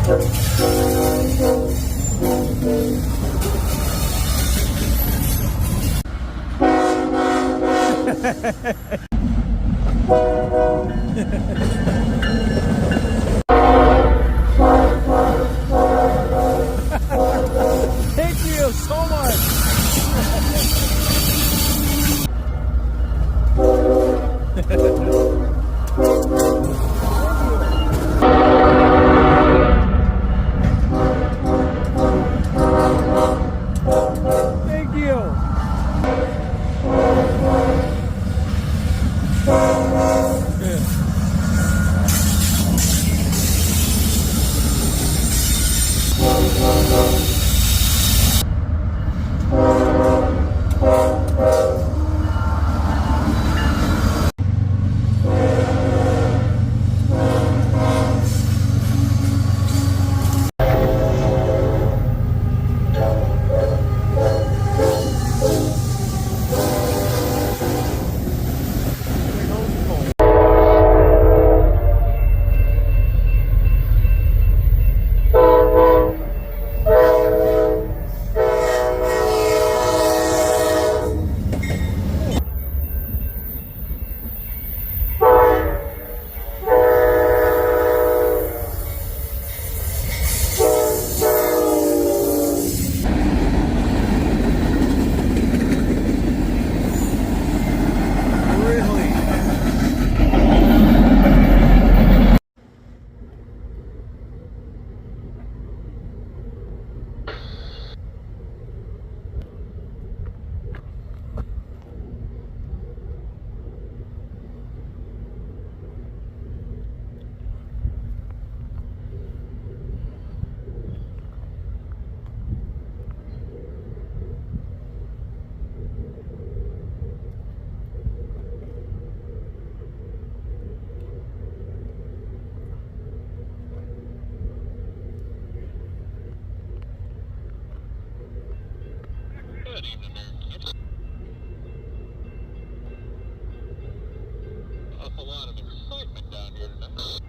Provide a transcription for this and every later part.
Thank you so much. Thank you. Good evening, a lot of excitement down here tonight.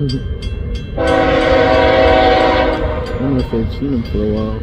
I don't know if they've seen him for a while.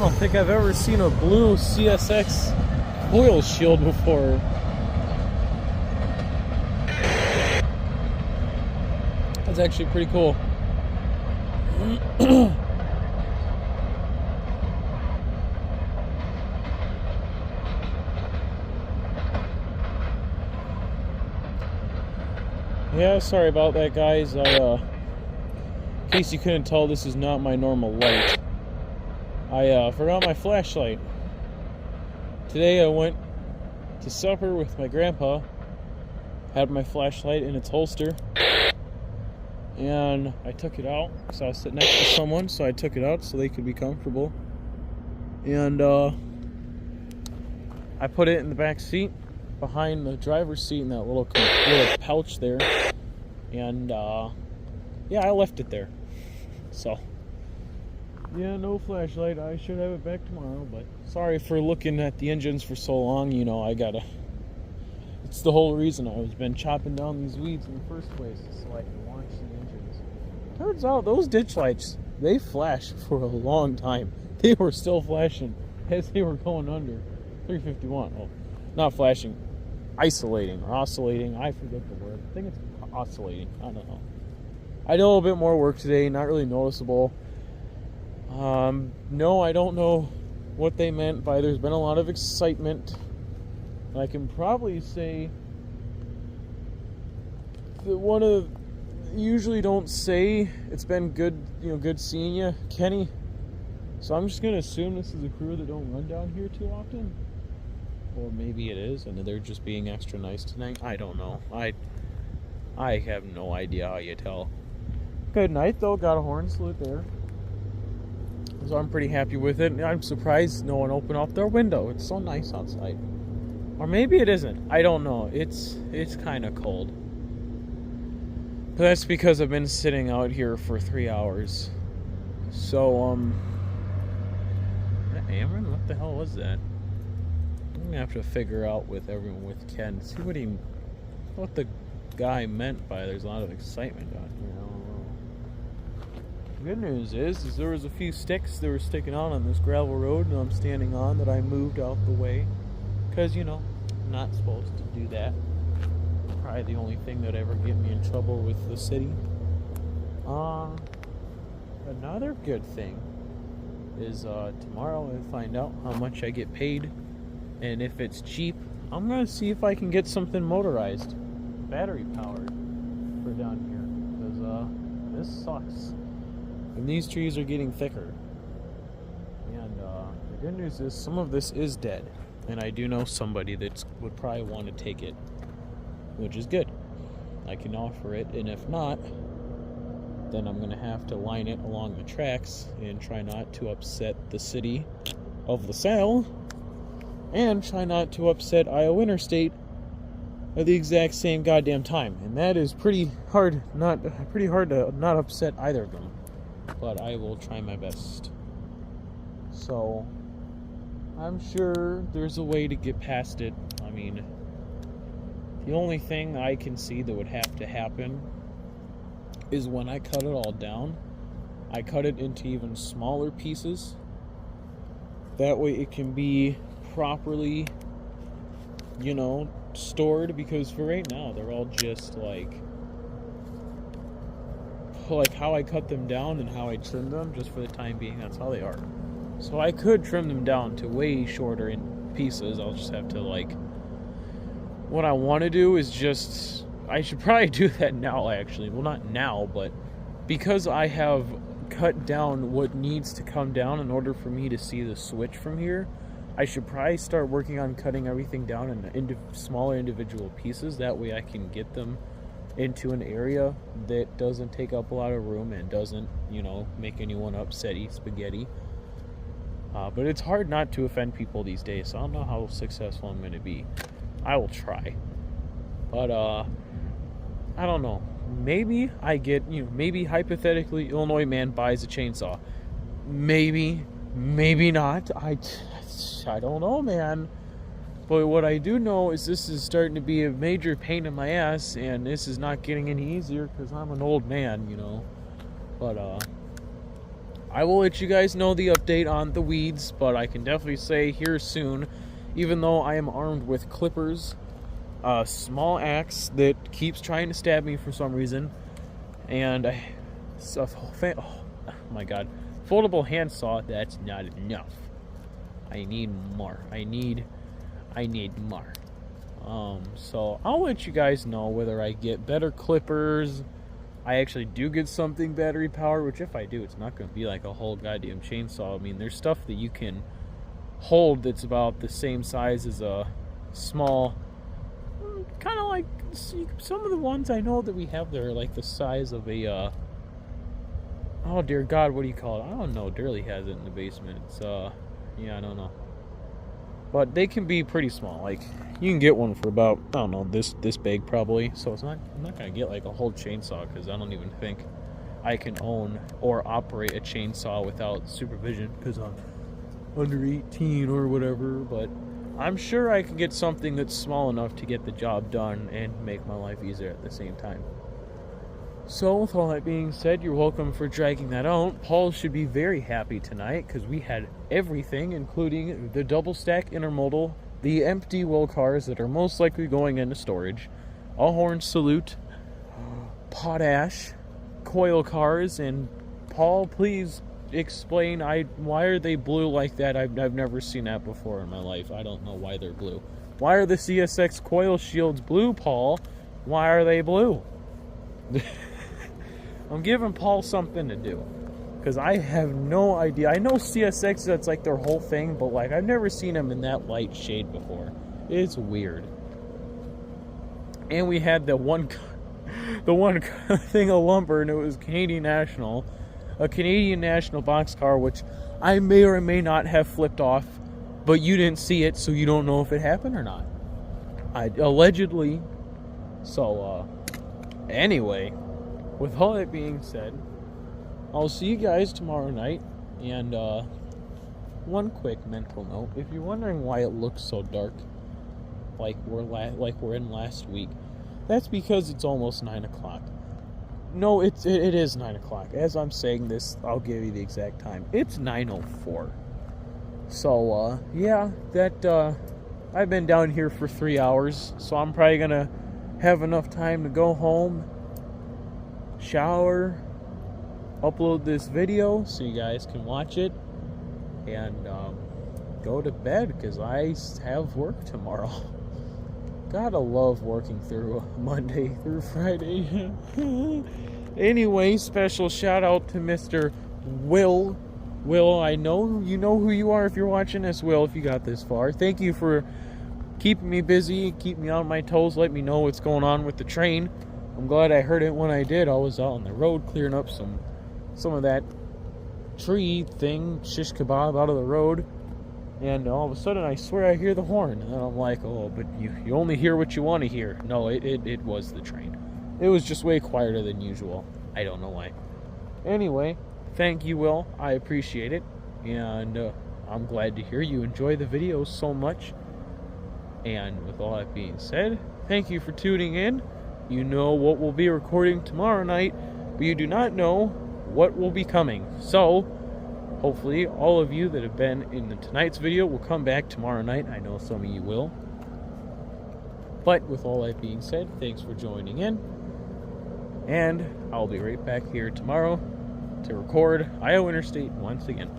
don't think I've ever seen a blue CSX oil shield before. That's actually pretty cool. Yeah, sorry about that, guys. In case you couldn't tell, this is not my normal light. I forgot my flashlight. Today I went to supper with my grandpa, had my flashlight in its holster, and I took it out because I was sitting next to someone, so I took it out so they could be comfortable. And I put it in the back seat behind the driver's seat in that little pouch there. And yeah, I left it there. So yeah, no flashlight. I should have it back tomorrow, but sorry for looking at the engines for so long. You know, it's the whole reason I've been chopping down these weeds in the first place, so I can watch the engines. Turns out those ditch lights, they flashed for a long time. They were still flashing as they were going under 351. Oh, not flashing, isolating or oscillating. I forget the word. I think it's oscillating. I don't know. I did a little bit more work today, not really noticeable. No, I don't know what they meant by there's been a lot of excitement. I can probably say that usually don't say it's been good, good seeing you, Kenny. So I'm just gonna assume this is a crew that don't run down here too often. Or maybe it is, and they're just being extra nice tonight. I don't know. I have no idea how you tell. Good night, though. Got a horn salute there. So I'm pretty happy with it. I'm surprised no one opened up their window. It's so nice outside. Or maybe it isn't. I don't know. It's kind of cold. But that's because I've been sitting out here for 3 hours. So, that Ameren? What the hell was that? I'm gonna have to figure out with Ken, see what the guy meant by there's a lot of excitement on here. I don't know. The good news is there was a few sticks that were sticking out on this gravel road that I'm standing on that I moved out the way. Because, I'm not supposed to do that. Probably the only thing that ever get me in trouble with the city. Another good thing is tomorrow I'll find out how much I get paid. And if it's cheap, I'm going to see if I can get something motorized, battery powered, for down here. Because this sucks. And these trees are getting thicker. And the good news is some of this is dead. And I do know somebody that would probably want to take it, which is good. I can offer it, and if not, then I'm going to have to line it along the tracks and try not to upset the city of LaSalle, and try not to upset Iowa Interstate at the exact same goddamn time. And that is pretty hard to not upset either of them. But I will try my best. So I'm sure there's a way to get past it. I mean, the only thing I can see that would have to happen is when I cut it all down, I cut it into even smaller pieces. That way it can be properly, stored, because for right now they're all just like how I cut them down and how I trim them. Just for the time being, that's how they are. So I could trim them down to way shorter in pieces. I'll just have to what I want to do is I should probably do that now, actually. Well, not now, but because I have cut down what needs to come down in order for me to see the switch from here, I should probably start working on cutting everything down in smaller individual pieces. That way I can get them into an area that doesn't take up a lot of room and doesn't, make anyone upset, eat spaghetti. But it's hard not to offend people these days, so I don't know how successful I'm going to be. I will try. But, I don't know. Maybe I get, maybe hypothetically Illinois man buys a chainsaw. Maybe not. I don't know, man. But what I do know is this is starting to be a major pain in my ass, and this is not getting any easier because I'm an old man, But, I will let you guys know the update on the weeds, but I can definitely say here soon, even though I am armed with clippers, a small axe that keeps trying to stab me for some reason, and oh my god, foldable handsaw. That's not enough. I need more. I need more. So I'll let you guys know whether I get better clippers. I actually do get something battery powered, which if I do, it's not going to be like a whole goddamn chainsaw. I mean, there's stuff that you can hold that's about the same size as a small, kind of like some of the ones I know that we have there are like the size of a, oh dear God, what do you call it? I don't know. Durley has it in the basement. It's, yeah, I don't know. But they can be pretty small. Like, you can get one for about, I don't know, this big probably. So it's not, I'm not going to get like a whole chainsaw because I don't even think I can own or operate a chainsaw without supervision because I'm under 18 or whatever. But I'm sure I can get something that's small enough to get the job done and make my life easier at the same time. So, with all that being said, you're welcome for dragging that out. Paul should be very happy tonight because we had everything, including the double stack intermodal, the empty wheel cars that are most likely going into storage, a horn salute, potash, coil cars, and Paul, please explain why are they blue like that? I've never seen that before in my life. I don't know why they're blue. Why are the CSX coil shields blue, Paul? Why are they blue? I'm giving Paul something to do because I have no idea. I know CSX, that's like their whole thing, but like I've never seen them in that light shade before. It's weird. And we had the one thing of lumber, and it was Canadian National, a Canadian National boxcar, which I may or may not have flipped off, but you didn't see it, so you don't know if it happened or not. Allegedly. So, anyway, with all that being said, I'll see you guys tomorrow night. And one quick mental note: if you're wondering why it looks so dark, like we're in last week, that's because it's almost 9 o'clock. No, it is 9 o'clock. As I'm saying this, I'll give you the exact time. It's 9:04. So yeah, that I've been down here for 3 hours, so I'm probably gonna have enough time to go home, shower, upload this video so you guys can watch it, and go to bed because I have work tomorrow. Gotta love working through Monday through Friday. Anyway, special shout out to Mr. Will. Will, I know you know who you are if you're watching this, Will, if you got this far. Thank you for keeping me busy, keeping me on my toes, let me know what's going on with the train. I'm glad I heard it when I did. I was out on the road clearing up some of that tree thing, shish kebab, out of the road, and all of a sudden I swear I hear the horn, and I'm like, oh, but you only hear what you want to hear. No, it was the train. It was just way quieter than usual. I don't know why. Anyway, thank you, Will. I appreciate it, and I'm glad to hear you enjoy the video so much. And with all that being said, thank you for tuning in. You know what we'll be recording tomorrow night, but you do not know what will be coming. So, hopefully, all of you that have been in tonight's video will come back tomorrow night. I know some of you will. But with all that being said, thanks for joining in. And I'll be right back here tomorrow to record Iowa Interstate once again.